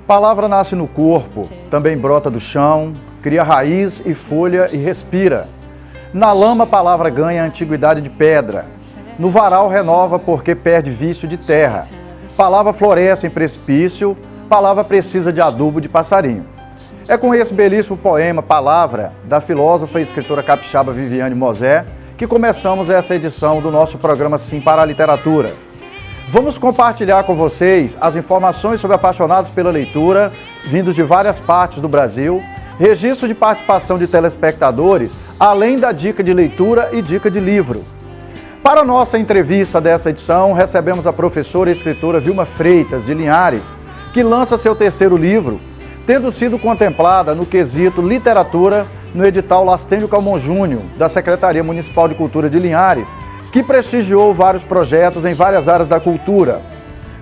Palavra nasce no corpo, também brota do chão, cria raiz e folha e respira. Na lama a palavra ganha a antiguidade de pedra. No varal renova porque perde vício de terra. Palavra floresce em precipício, palavra precisa de adubo de passarinho. É com esse belíssimo poema, Palavra, da filósofa e escritora capixaba Viviane Mosé, que começamos essa edição do nosso programa Sim para a Literatura. Vamos compartilhar com vocês as informações sobre apaixonados pela leitura, vindos de várias partes do Brasil, registro de participação de telespectadores, além da dica de leitura e dica de livro. Para a nossa entrevista dessa edição, recebemos a professora e escritora Vilma Freitas, de Linhares, que lança seu terceiro livro, tendo sido contemplada no quesito literatura no edital Lastênio Calmon Júnior, da Secretaria Municipal de Cultura de Linhares, que prestigiou vários projetos em várias áreas da cultura,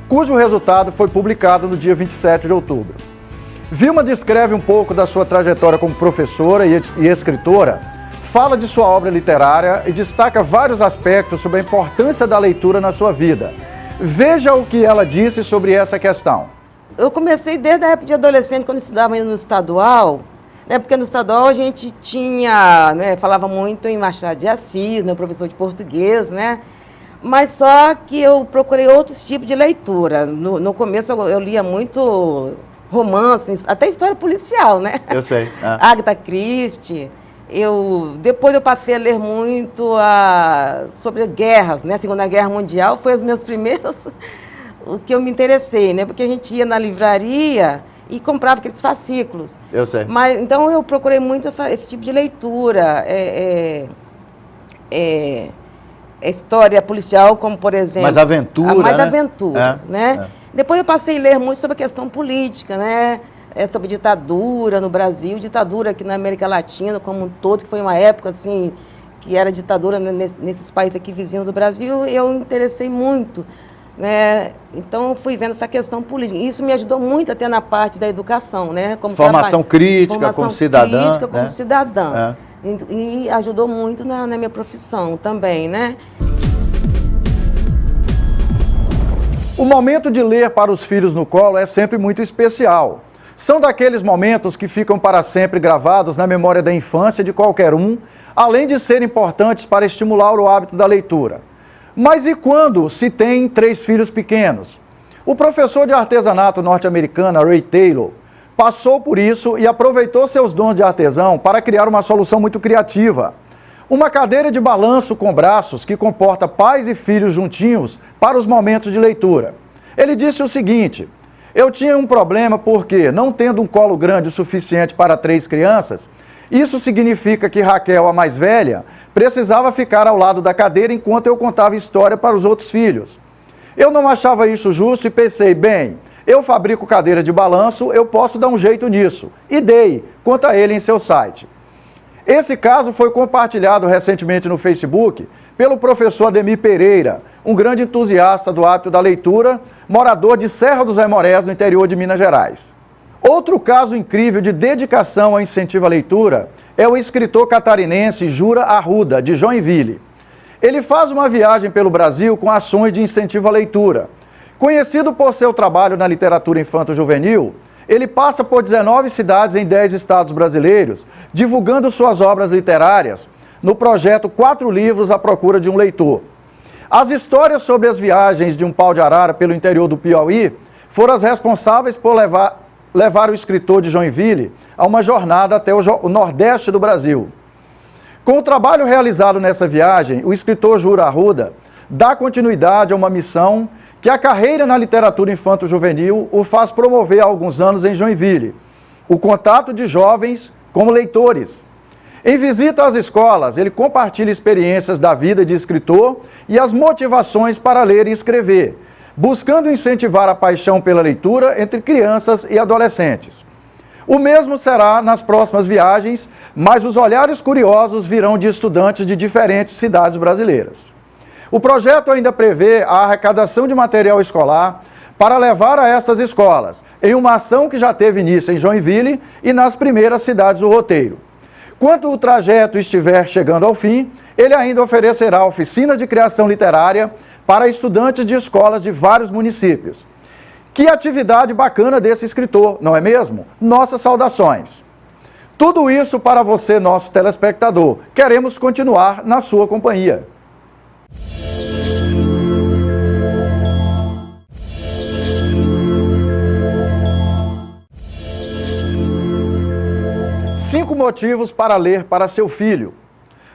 cujo resultado foi publicado no dia 27 de outubro. Vilma descreve um pouco da sua trajetória como professora e escritora, fala de sua obra literária e destaca vários aspectos sobre a importância da leitura na sua vida. Veja o que ela disse sobre essa questão. Eu comecei desde a época de adolescente, quando eu estudava ainda no estadual, né, porque no estadual a gente tinha, né, falava muito em Machado de Assis, né, professor de português, né, mas só que eu procurei outros tipos de leitura. No começo eu lia muito romances, até história policial, né? Eu sei. Agatha Christie. Depois eu passei a ler muito sobre guerras, né? A Segunda Guerra Mundial foi os meus primeiros, o que eu me interessei, né? Porque a gente ia na livraria e comprava aqueles fascículos. Eu sei. Mas, então eu procurei muito esse tipo de leitura, história policial, como por exemplo... Mais aventura, mais né? aventuras, né? Depois eu passei a ler muito sobre a questão política, né? Sobre ditadura no Brasil, ditadura aqui na América Latina como um todo, que foi uma época assim, que era ditadura nesses países aqui vizinhos do Brasil, eu me interessei muito, né? Então eu fui vendo essa questão política. Isso me ajudou muito até na parte da educação, né? Como formação crítica como cidadã. Crítica como né? cidadã. E ajudou muito na minha profissão também, né? O momento de ler para os filhos no colo é sempre muito especial. São daqueles momentos que ficam para sempre gravados na memória da infância de qualquer um, além de serem importantes para estimular o hábito da leitura. Mas e quando se tem 3 filhos pequenos? O professor de artesanato norte-americano Ray Taylor passou por isso e aproveitou seus dons de artesão para criar uma solução muito criativa. Uma cadeira de balanço com braços que comporta pais e filhos juntinhos para os momentos de leitura. Ele disse o seguinte: eu tinha um problema porque, não tendo um colo grande o suficiente para 3 crianças, isso significa que Raquel, a mais velha, precisava ficar ao lado da cadeira enquanto eu contava história para os outros filhos. Eu não achava isso justo e pensei, bem, eu fabrico cadeira de balanço, eu posso dar um jeito nisso. E dei, conta ele em seu site. Esse caso foi compartilhado recentemente no Facebook pelo professor Ademir Pereira, um grande entusiasta do hábito da leitura, morador de Serra dos Aimorés, no interior de Minas Gerais. Outro caso incrível de dedicação ao incentivo à leitura é o escritor catarinense Jura Arruda, de Joinville. Ele faz uma viagem pelo Brasil com ações de incentivo à leitura. Conhecido por seu trabalho na literatura infanto-juvenil, ele passa por 19 cidades em 10 estados brasileiros, divulgando suas obras literárias no projeto 4 livros à procura de um leitor. As histórias sobre as viagens de um pau de arara pelo interior do Piauí foram as responsáveis por levar o escritor de Joinville a uma jornada até o Nordeste do Brasil. Com o trabalho realizado nessa viagem, o escritor Jura Arruda dá continuidade a uma missão que a carreira na literatura infanto-juvenil o faz promover há alguns anos em Joinville, o contato de jovens como leitores. Em visita às escolas, ele compartilha experiências da vida de escritor e as motivações para ler e escrever, buscando incentivar a paixão pela leitura entre crianças e adolescentes. O mesmo será nas próximas viagens, mas os olhares curiosos virão de estudantes de diferentes cidades brasileiras. O projeto ainda prevê a arrecadação de material escolar para levar a essas escolas, em uma ação que já teve início em Joinville e nas primeiras cidades do roteiro. Quando o trajeto estiver chegando ao fim, ele ainda oferecerá oficinas de criação literária para estudantes de escolas de vários municípios. Que atividade bacana desse escritor, não é mesmo? Nossas saudações. Tudo isso para você, nosso telespectador. Queremos continuar na sua companhia. Cinco motivos para ler para seu filho.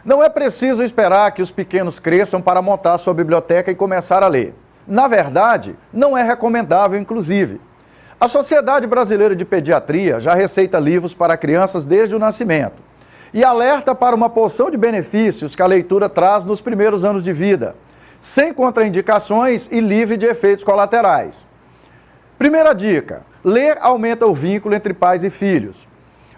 Não é preciso esperar que os pequenos cresçam para montar sua biblioteca e começar a ler. Na verdade, não é recomendável, inclusive. A Sociedade Brasileira de Pediatria já receita livros para crianças desde o nascimento e alerta para uma porção de benefícios que a leitura traz nos primeiros anos de vida, sem contraindicações e livre de efeitos colaterais. Primeira dica: ler aumenta o vínculo entre pais e filhos.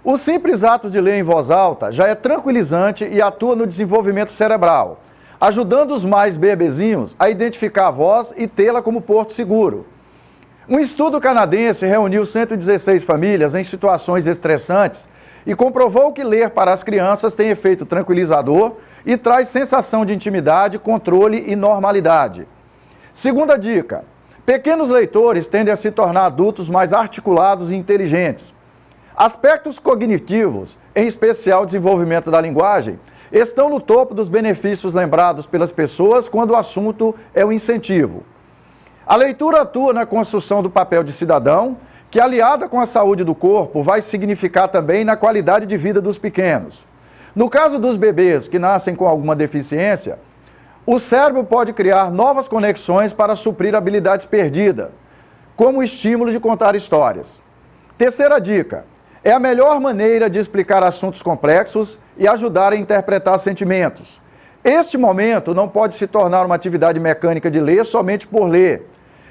O simples ato de ler em voz alta já é tranquilizante e atua no desenvolvimento cerebral, ajudando os mais bebezinhos a identificar a voz e tê-la como porto seguro. Um estudo canadense reuniu 116 famílias em situações estressantes e comprovou que ler para as crianças tem efeito tranquilizador e traz sensação de intimidade, controle e normalidade. Segunda dica: pequenos leitores tendem a se tornar adultos mais articulados e inteligentes. Aspectos cognitivos, em especial o desenvolvimento da linguagem, estão no topo dos benefícios lembrados pelas pessoas quando o assunto é o incentivo. A leitura atua na construção do papel de cidadão, que, aliada com a saúde do corpo, vai significar também na qualidade de vida dos pequenos. No caso dos bebês que nascem com alguma deficiência, o cérebro pode criar novas conexões para suprir habilidades perdidas, como o estímulo de contar histórias. Terceira dica: é a melhor maneira de explicar assuntos complexos e ajudar a interpretar sentimentos. Este momento não pode se tornar uma atividade mecânica de ler somente por ler.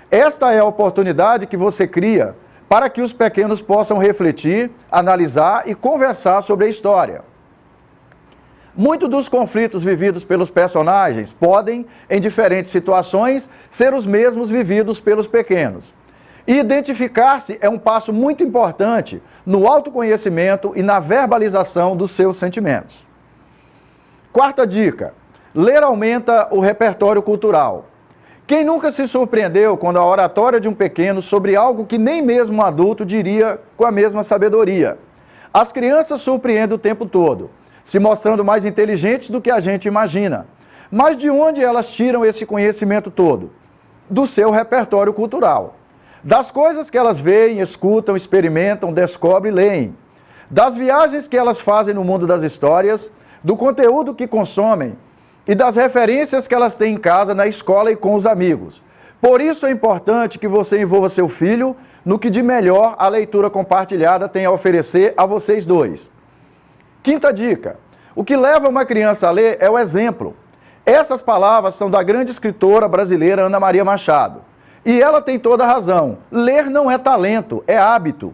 Esta é a oportunidade que você cria para que os pequenos possam refletir, analisar e conversar sobre a história. Muitos dos conflitos vividos pelos personagens podem, em diferentes situações, ser os mesmos vividos pelos pequenos. E identificar-se é um passo muito importante no autoconhecimento e na verbalização dos seus sentimentos. Quarta dica: ler aumenta o repertório cultural. Quem nunca se surpreendeu quando a oratória de um pequeno sobre algo que nem mesmo um adulto diria com a mesma sabedoria? As crianças surpreendem o tempo todo, se mostrando mais inteligentes do que a gente imagina. Mas de onde elas tiram esse conhecimento todo? Do seu repertório cultural. Das coisas que elas veem, escutam, experimentam, descobrem e leem. Das viagens que elas fazem no mundo das histórias, do conteúdo que consomem e das referências que elas têm em casa, na escola e com os amigos. Por isso é importante que você envolva seu filho no que de melhor a leitura compartilhada tem a oferecer a vocês dois. Quinta dica: o que leva uma criança a ler é o exemplo. Essas palavras são da grande escritora brasileira Ana Maria Machado. E ela tem toda a razão. Ler não é talento, é hábito.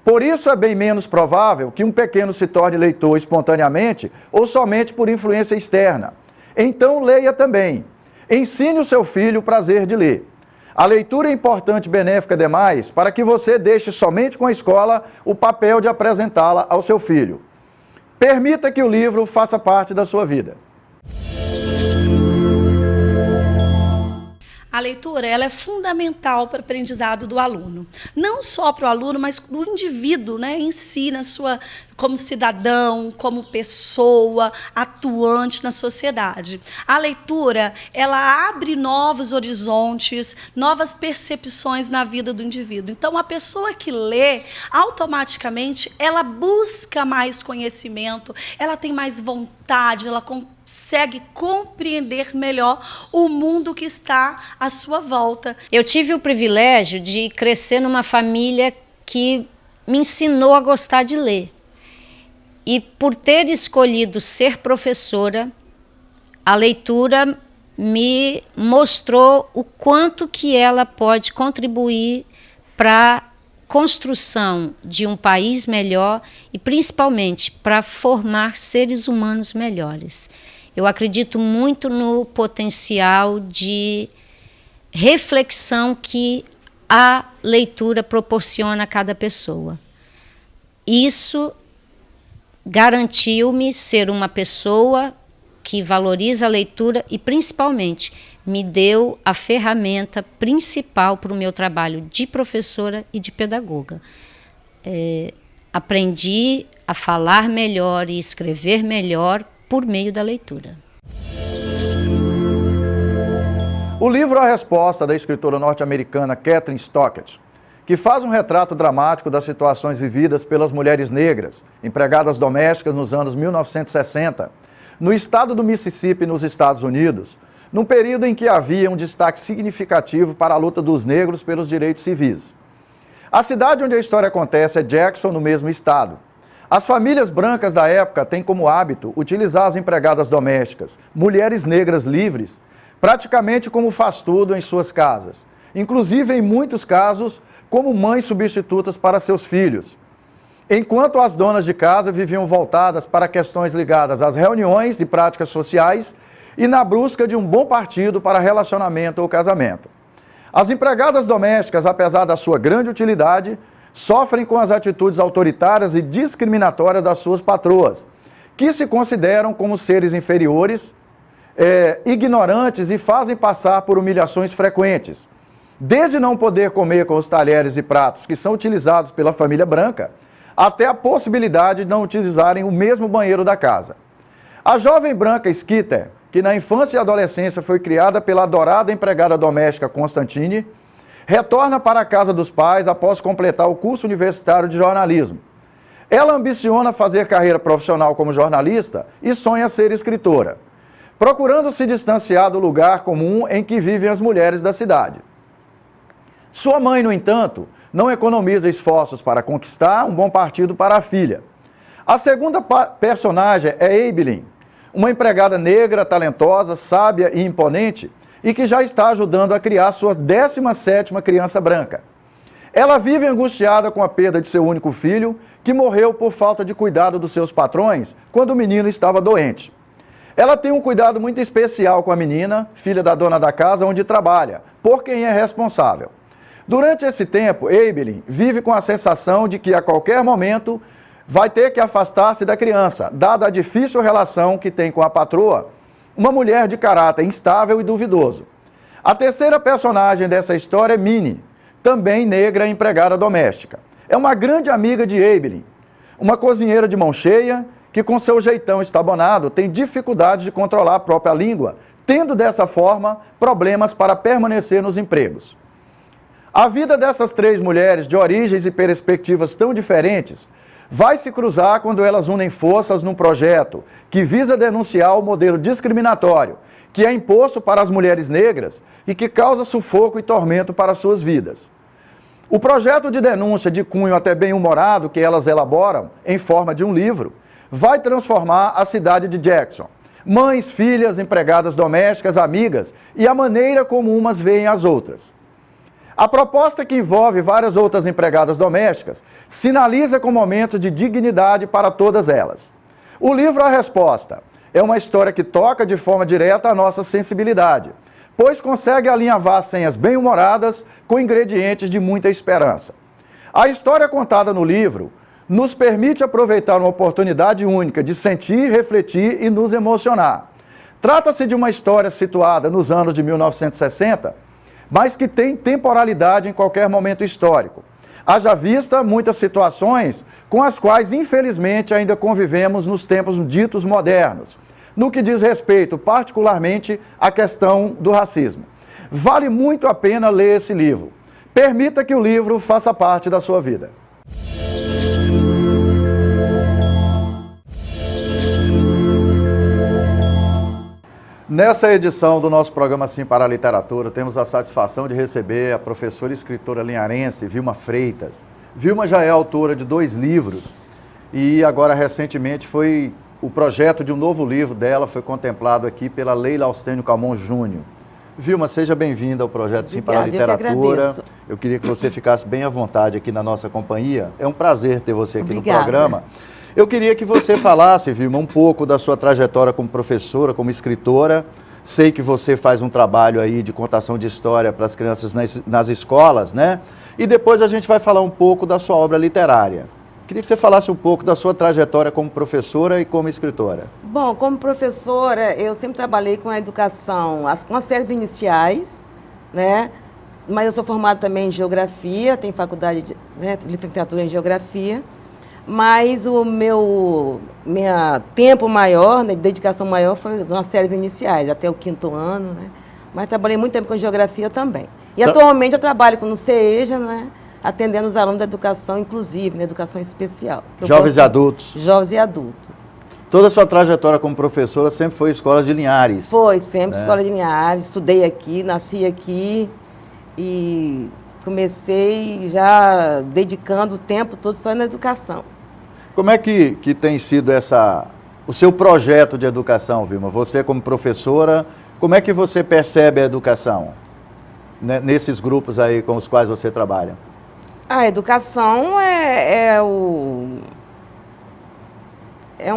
Por isso é bem menos provável que um pequeno se torne leitor espontaneamente ou somente por influência externa. Então leia também. Ensine o seu filho o prazer de ler. A leitura é importante e benéfica demais para que você deixe somente com a escola o papel de apresentá-la ao seu filho. Permita que o livro faça parte da sua vida. A leitura ela é fundamental para o aprendizado do aluno. Não só para o aluno, mas para o indivíduo, né, em si, como cidadão, como pessoa atuante na sociedade. A leitura ela abre novos horizontes, novas percepções na vida do indivíduo. Então, a pessoa que lê, automaticamente, ela busca mais conhecimento, ela tem mais vontade, ela consegue compreender melhor o mundo que está à sua volta. Eu tive o privilégio de crescer numa família que me ensinou a gostar de ler. E por ter escolhido ser professora, a leitura me mostrou o quanto que ela pode contribuir para a construção de um país melhor e principalmente para formar seres humanos melhores. Eu acredito muito no potencial de reflexão que a leitura proporciona a cada pessoa. Isso garantiu-me ser uma pessoa que valoriza a leitura e, principalmente, me deu a ferramenta principal para o meu trabalho de professora e de pedagoga. Aprendi a falar melhor e escrever melhor por meio da leitura. O livro A Resposta, da escritora norte-americana Kathryn Stockett, que faz um retrato dramático das situações vividas pelas mulheres negras, empregadas domésticas nos anos 1960, no estado do Mississippi, nos Estados Unidos, num período em que havia um destaque significativo para a luta dos negros pelos direitos civis. A cidade onde a história acontece é Jackson, no mesmo estado. As famílias brancas da época têm como hábito utilizar as empregadas domésticas, mulheres negras livres, praticamente como faz-tudo em suas casas, inclusive em muitos casos como mães substitutas para seus filhos, enquanto as donas de casa viviam voltadas para questões ligadas às reuniões e práticas sociais e na busca de um bom partido para relacionamento ou casamento. As empregadas domésticas, apesar da sua grande utilidade, sofrem com as atitudes autoritárias e discriminatórias das suas patroas, que se consideram como seres inferiores, ignorantes e fazem passar por humilhações frequentes, desde não poder comer com os talheres e pratos que são utilizados pela família branca, até a possibilidade de não utilizarem o mesmo banheiro da casa. A jovem branca Skeeter, que na infância e adolescência foi criada pela adorada empregada doméstica Constantine, retorna para a casa dos pais após completar o curso universitário de jornalismo. Ela ambiciona fazer carreira profissional como jornalista e sonha ser escritora, procurando se distanciar do lugar comum em que vivem as mulheres da cidade. Sua mãe, no entanto, não economiza esforços para conquistar um bom partido para a filha. A segunda personagem é Abilene, uma empregada negra, talentosa, sábia e imponente, e que já está ajudando a criar sua 17ª criança branca. Ela vive angustiada com a perda de seu único filho, que morreu por falta de cuidado dos seus patrões quando o menino estava doente. Ela tem um cuidado muito especial com a menina, filha da dona da casa onde trabalha, por quem é responsável. Durante esse tempo, Abilene vive com a sensação de que a qualquer momento vai ter que afastar-se da criança, dada a difícil relação que tem com a patroa, uma mulher de caráter instável e duvidoso. A terceira personagem dessa história é Minnie, também negra e empregada doméstica. É uma grande amiga de Abilene, uma cozinheira de mão cheia, que com seu jeitão estabonado tem dificuldade de controlar a própria língua, tendo dessa forma problemas para permanecer nos empregos. A vida dessas três mulheres, de origens e perspectivas tão diferentes, vai se cruzar quando elas unem forças num projeto que visa denunciar o modelo discriminatório que é imposto para as mulheres negras e que causa sufoco e tormento para suas vidas. O projeto de denúncia de cunho até bem-humorado que elas elaboram, em forma de um livro, vai transformar a cidade de Jackson. Mães, filhas, empregadas domésticas, amigas e a maneira como umas veem as outras. A proposta, que envolve várias outras empregadas domésticas, sinaliza com momentos de dignidade para todas elas. O livro A Resposta é uma história que toca de forma direta a nossa sensibilidade, pois consegue alinhavar senhas bem-humoradas com ingredientes de muita esperança. A história contada no livro nos permite aproveitar uma oportunidade única de sentir, refletir e nos emocionar. Trata-se de uma história situada nos anos de 1960, mas que tem temporalidade em qualquer momento histórico. Haja vista muitas situações com as quais, infelizmente, ainda convivemos nos tempos ditos modernos, no que diz respeito, particularmente, à questão do racismo. Vale muito a pena ler esse livro. Permita que o livro faça parte da sua vida. Nessa edição do nosso programa Sim para a Literatura, temos a satisfação de receber a professora e escritora linharense Vilma Freitas. Vilma já é autora de 2 livros e agora recentemente o projeto de um novo livro dela foi contemplado aqui pela Leila Austênio Calmon Júnior. Vilma, seja bem-vinda ao projeto Sim para a Literatura. Eu queria que você ficasse bem à vontade aqui na nossa companhia. É um prazer ter você aqui no programa. Eu queria que você falasse, Vilma, um pouco da sua trajetória como professora, como escritora. Sei que você faz um trabalho aí de contação de história para as crianças nas escolas, né? E depois a gente vai falar um pouco da sua obra literária. Queria que você falasse um pouco da sua trajetória como professora e como escritora. Bom, como professora, eu sempre trabalhei com a educação, com as séries iniciais, né? Mas eu sou formada também em geografia, tenho faculdade de licenciatura em geografia, mas o meu tempo maior, né, dedicação maior foi nas séries iniciais, até o 5º ano, né? Mas trabalhei muito tempo com geografia também. E atualmente eu trabalho no CEJA, né? Atendendo os alunos da educação inclusive, na educação especial. Jovens e adultos. Jovens e adultos. Toda a sua trajetória como professora sempre foi escola de Linhares. Foi, sempre escola de Linhares. Estudei aqui, nasci aqui e comecei já dedicando o tempo todo só na educação. Como é que tem sido o seu projeto de educação, Vilma? Você como professora, como é que você percebe a educação, né, nesses grupos aí com os quais você trabalha? A educação é um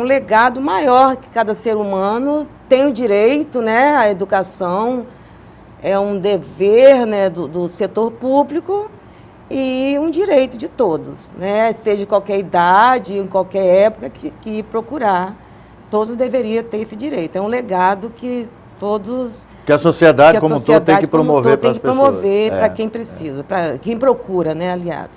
legado maior que cada ser humano tem o direito, né? A educação é um dever, né, do setor público e um direito de todos, né? Seja de qualquer idade, em qualquer época que procurar, todos deveriam ter esse direito. É um legado que todos... Que a sociedade como um todo tem que promover para as pessoas. Tem que promover para quem precisa, para quem procura, né, aliás.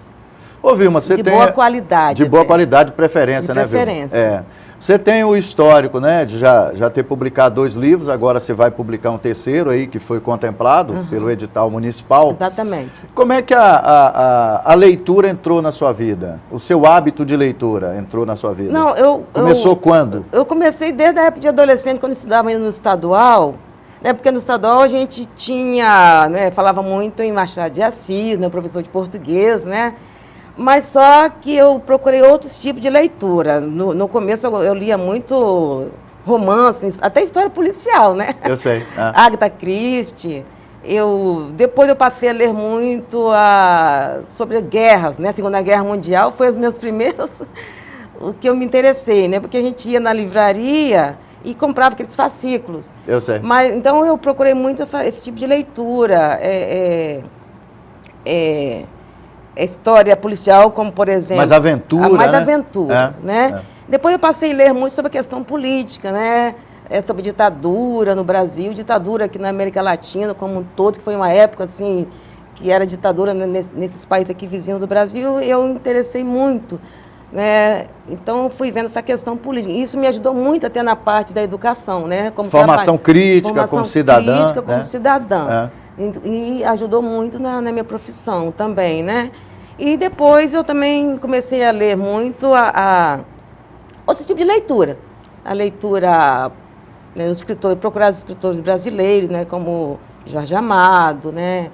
Ô, Vilma, você de tem... boa qualidade. De boa qualidade, de preferência, né, Vilma? Preferência. É. Você tem o histórico, né, de já ter publicado 2 livros, agora você vai publicar um 3º aí, que foi contemplado pelo edital municipal. Exatamente. Como é que a leitura entrou na sua vida? O seu hábito de leitura entrou na sua vida? Não, Começou quando? Eu comecei desde a época de adolescente, quando eu estudava ainda no estadual, né, porque no estadual a gente tinha, né, falava muito em Machado de Assis, né, professor de português, né? Mas só que eu procurei outros tipos de leitura. No começo eu lia muito romances, até história policial, né? Eu sei. Agatha Christie. Depois eu passei a ler muito sobre guerras, né? Segunda Guerra Mundial foi os meus primeiros, o que eu me interessei, né? Porque a gente ia na livraria e comprava aqueles fascículos. Eu sei. Mas, então eu procurei muito esse tipo de leitura. História policial, como por exemplo... Mais aventura, mais né? aventuras, né? Depois eu passei a ler muito sobre a questão política, né? Sobre ditadura no Brasil, ditadura aqui na América Latina como um todo, que foi uma época assim, que era ditadura nesses países aqui vizinhos do Brasil, e eu me interessei muito, né? Então eu fui vendo essa questão política. Isso me ajudou muito até na parte da educação, né? Como formação crítica como cidadã. Crítica como né? cidadã. E ajudou muito na minha profissão também, né? E depois eu também comecei a ler muito outro tipo de leitura. A leitura, né, procurar os escritores brasileiros, né, como Jorge Amado, né?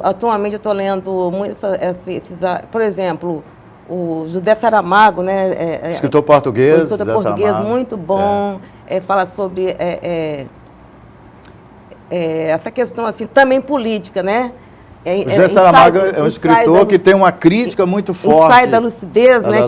Atualmente eu estou lendo muito por exemplo, o José Saramago, né? Escritor português. Escritor português Saramago. Muito bom. Fala sobre... essa questão assim também política, né? José Saramago é um escritor que tem uma crítica muito forte. Ensaio da lucidez, né?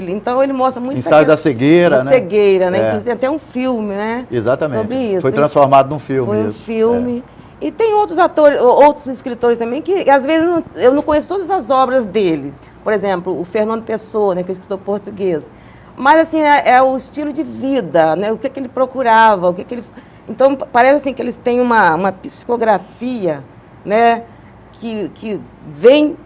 Então ele mostra muito Ensaio da cegueira, né? Cegueira, né? Inclusive até um filme, né? Exatamente. Sobre isso. Foi transformado num filme. Foi um filme. E tem outros atores, outros escritores também que às vezes eu não conheço todas as obras deles. Por exemplo, o Fernando Pessoa, né? Que é um escritor português. Mas assim é o estilo de vida, né? O que ele procurava, o que ele... Então, parece assim que eles têm uma psicografia, né, que vem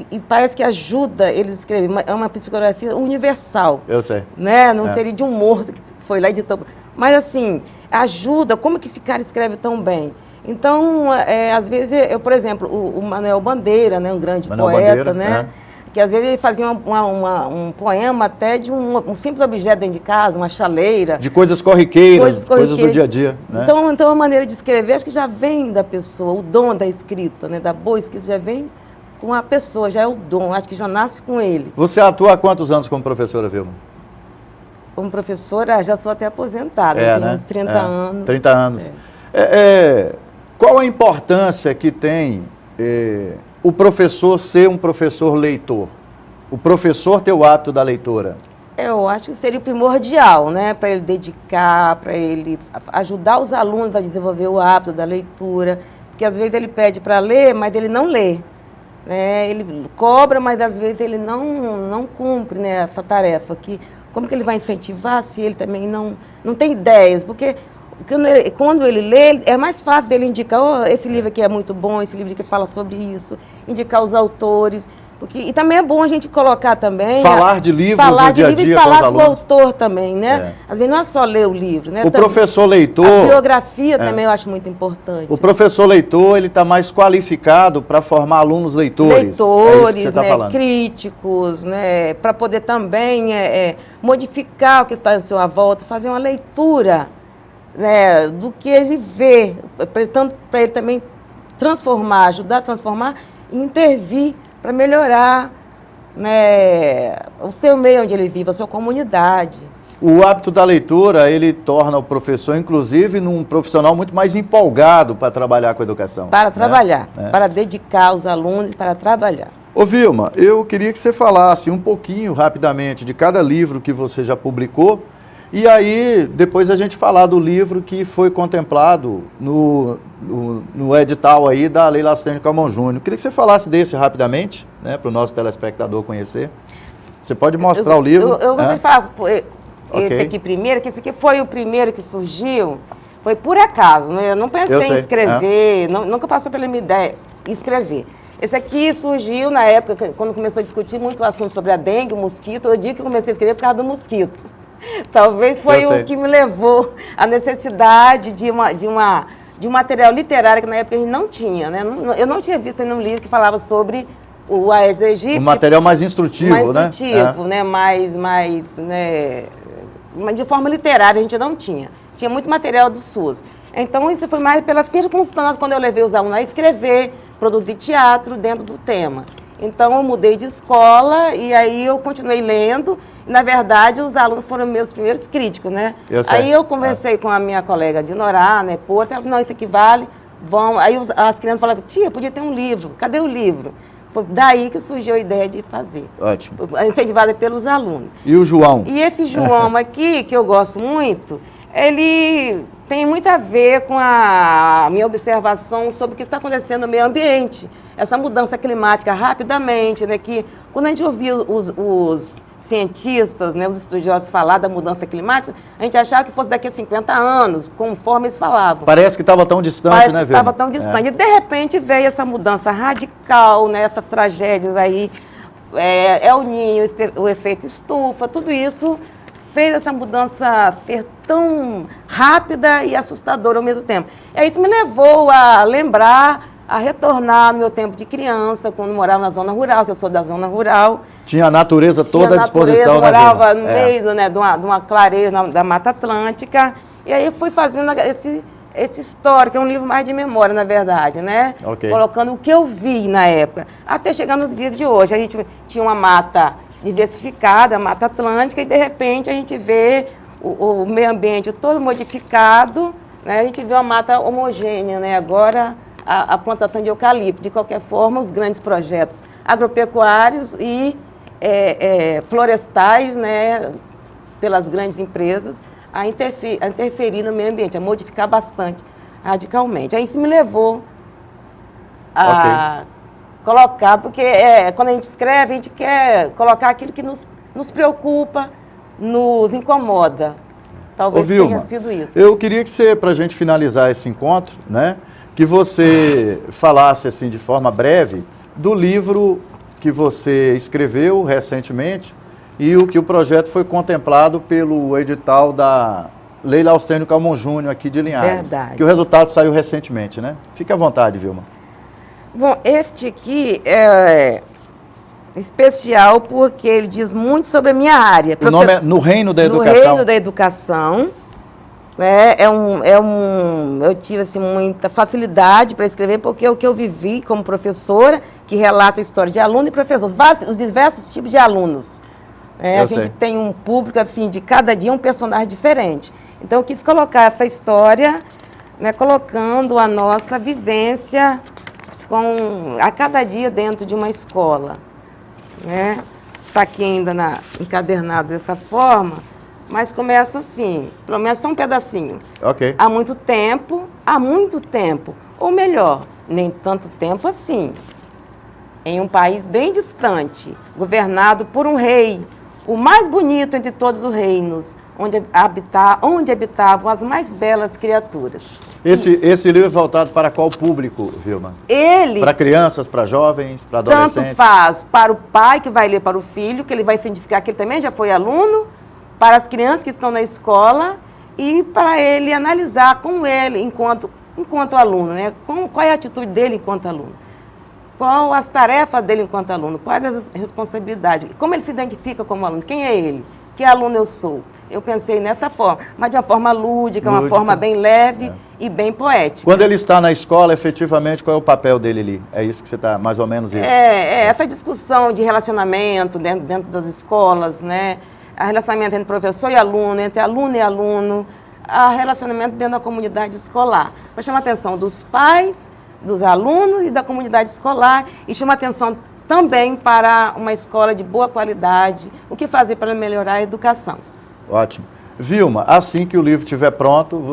e parece que ajuda eles a escrever. É uma psicografia universal. Eu sei. Né? Não seria de um morto que foi lá e editou. Mas, assim, ajuda. Como que esse cara escreve tão bem? Então, às vezes, por exemplo, o Manuel Bandeira, né, um grande poeta, né? Que às vezes ele fazia um poema até de um simples objeto dentro de casa, uma chaleira. De coisas corriqueiras, coisas do dia a dia. Né? Então a maneira de escrever, acho que já vem da pessoa, o dom da escrita, né? Da boa escrita já vem com a pessoa, já é o dom, acho que já nasce com ele. Você atua há quantos anos como professora, Vilma? Como professora, já sou até aposentada, tenho né? uns 30 anos. 30 anos. Qual a importância que tem... o professor ser um professor leitor, o professor ter o hábito da leitura? Eu acho que seria primordial, né, para ele dedicar, para ele ajudar os alunos a desenvolver o hábito da leitura, porque às vezes ele pede para ler, mas ele não lê, né? Ele cobra, mas às vezes ele não cumpre, né, essa tarefa. Como que ele vai incentivar se ele também não tem ideias? Porque quando ele lê, é mais fácil dele indicar, oh, esse livro aqui é muito bom, esse livro aqui fala sobre isso, indicar os autores. E também é bom a gente colocar também... Falar de livros no dia a dia e falar com os do alunos. autor também, né? Às vezes não é só ler o livro, né? O professor leitor... A biografia também eu acho muito importante. O professor leitor, ele está mais qualificado para formar alunos leitores. Leitores, é isso que você tá falando. críticos, né? Para poder também modificar o que está à sua volta, fazer uma leitura, né, do que ele vê, tanto para ele também transformar, ajudar a transformar e intervir para melhorar, né, o seu meio onde ele vive, a sua comunidade. O hábito da leitura, ele torna o professor, inclusive, num profissional muito mais empolgado para trabalhar com a educação. Para trabalhar, né? para dedicar os alunos, para trabalhar. Ô Vilma, eu queria que você falasse um pouquinho, rapidamente, de cada livro que você já publicou, e aí depois a gente falar do livro que foi contemplado no edital aí da Lei Lastênio Calmon Júnior. Queria que você falasse desse rapidamente, né, para o nosso telespectador conhecer. Você pode mostrar o livro? Eu gostaria de falar esse Ok. aqui primeiro, que esse aqui foi o primeiro que surgiu, foi por acaso, né? Eu não pensei em escrever, nunca passou pela minha ideia escrever. Esse aqui surgiu na época, quando começou a discutir muito o assunto sobre a dengue, o mosquito. Eu digo que eu comecei a escrever por causa do mosquito. Talvez foi o que me levou à necessidade de um material literário que na época a gente não tinha, né? Eu não tinha visto nenhum livro que falava sobre o Aedes aegypti. Um material mais instrutivo, né? Mas de forma literária a gente não tinha. Tinha muito material do SUS. Então isso foi mais pela circunstância, quando eu levei os alunos a escrever, produzir teatro dentro do tema. Então eu mudei de escola e aí eu continuei lendo. Na verdade, os alunos foram meus primeiros críticos, né? Aí eu conversei com a minha colega de Norá, né, Porto, ela falou, não, isso aqui vale, vamos. Aí as crianças falavam, tia, podia ter um livro, cadê o livro? Foi daí que surgiu a ideia de fazer. Ótimo. Incentivada pelos alunos. E o João? E esse João aqui, que eu gosto muito, ele tem muito a ver com a minha observação sobre o que está acontecendo no meio ambiente. Essa mudança climática rapidamente, né? Que quando a gente ouvia os cientistas, né, os estudiosos falar da mudança climática, a gente achava que fosse daqui a 50 anos, conforme eles falavam. Parece que estava tão distante, Parece né, que estava tão distante. E de repente veio essa mudança radical, né, essas tragédias aí, El Niño, o efeito estufa, tudo isso fez essa mudança ser tão rápida e assustadora ao mesmo tempo. E aí isso me levou a lembrar, a retornar ao meu tempo de criança, quando morava na zona rural, que eu sou da zona rural. Tinha a natureza toda à disposição, né, morava no meio, né, de uma clareira da Mata Atlântica. E aí eu fui fazendo esse histórico, é um livro mais de memória, na verdade, né? Ok. Colocando o que eu vi na época, até chegar nos dias de hoje. A gente tinha uma mata diversificada, a Mata Atlântica, e de repente a gente vê o meio ambiente todo modificado, né? A gente vê uma mata homogênea, né? Agora a plantação de eucalipto. De qualquer forma, os grandes projetos agropecuários e florestais, né? Pelas grandes empresas, a interferir no meio ambiente, a modificar bastante, radicalmente. Aí isso me levou a colocar, porque quando a gente escreve, a gente quer colocar aquilo que nos preocupa, nos incomoda. Talvez tenha sido isso. Eu queria que você, para a gente finalizar esse encontro, né, que você falasse assim de forma breve do livro que você escreveu recentemente e o que o projeto foi contemplado pelo edital da Lei Lastênio Calmon Júnior aqui de Linhares. Verdade. Que o resultado saiu recentemente, né? Fique à vontade, Vilma. Bom, este aqui é especial porque ele diz muito sobre a minha área. O nome é No Reino da Educação. No Reino da Educação. Né? Eu tive assim, muita facilidade para escrever, porque é o que eu vivi como professora, que relata a história de aluno e professor, os diversos tipos de alunos. A gente tem um público, assim, de cada dia um personagem diferente. Então, eu quis colocar essa história, né, colocando a nossa vivência a cada dia dentro de uma escola. Né? Está aqui ainda encadernado dessa forma, mas começa assim, pelo menos só um pedacinho. Ok. Há muito tempo, ou melhor, nem tanto tempo assim. em um país bem distante, governado por um rei, o mais bonito entre todos os reinos, onde habitavam as mais belas criaturas. Esse livro é voltado para qual público, Vilma? Ele... Para crianças, para jovens, para adolescentes? Tanto faz para o pai que vai ler para o filho, que ele vai se identificar que ele também já foi aluno, para as crianças que estão na escola e para ele analisar com ele enquanto aluno, né? Qual é a atitude dele enquanto aluno, qual as tarefas dele enquanto aluno, quais as responsabilidades, como ele se identifica como aluno, quem é ele, que aluno eu sou. Eu pensei nessa forma, mas de uma forma lúdica, uma forma bem leve e bem poética. Quando ele está na escola, efetivamente, qual é o papel dele ali? É isso que você está, mais ou menos isso? Essa discussão de relacionamento dentro das escolas, né? A relacionamento entre professor e aluno, entre aluno e aluno, a relacionamento dentro da comunidade escolar. Para chamar a atenção dos pais, dos alunos e da comunidade escolar e chamar a atenção também para uma escola de boa qualidade, o que fazer para melhorar a educação. Ótimo. Vilma, assim que o livro estiver pronto,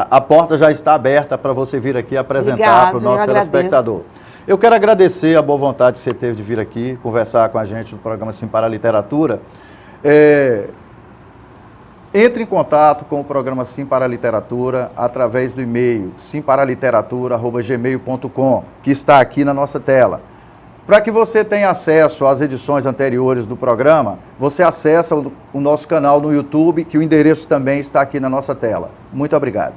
a porta já está aberta para você vir aqui apresentar para o nosso telespectador. Eu quero agradecer a boa vontade que você teve de vir aqui conversar com a gente no programa Sim para a Literatura. Entre em contato com o programa Sim para a Literatura através do e-mail simparaliteratura@gmail.com, que está aqui na nossa tela. Para que você tenha acesso às edições anteriores do programa, você acessa o nosso canal no YouTube, que o endereço também está aqui na nossa tela. Muito obrigado.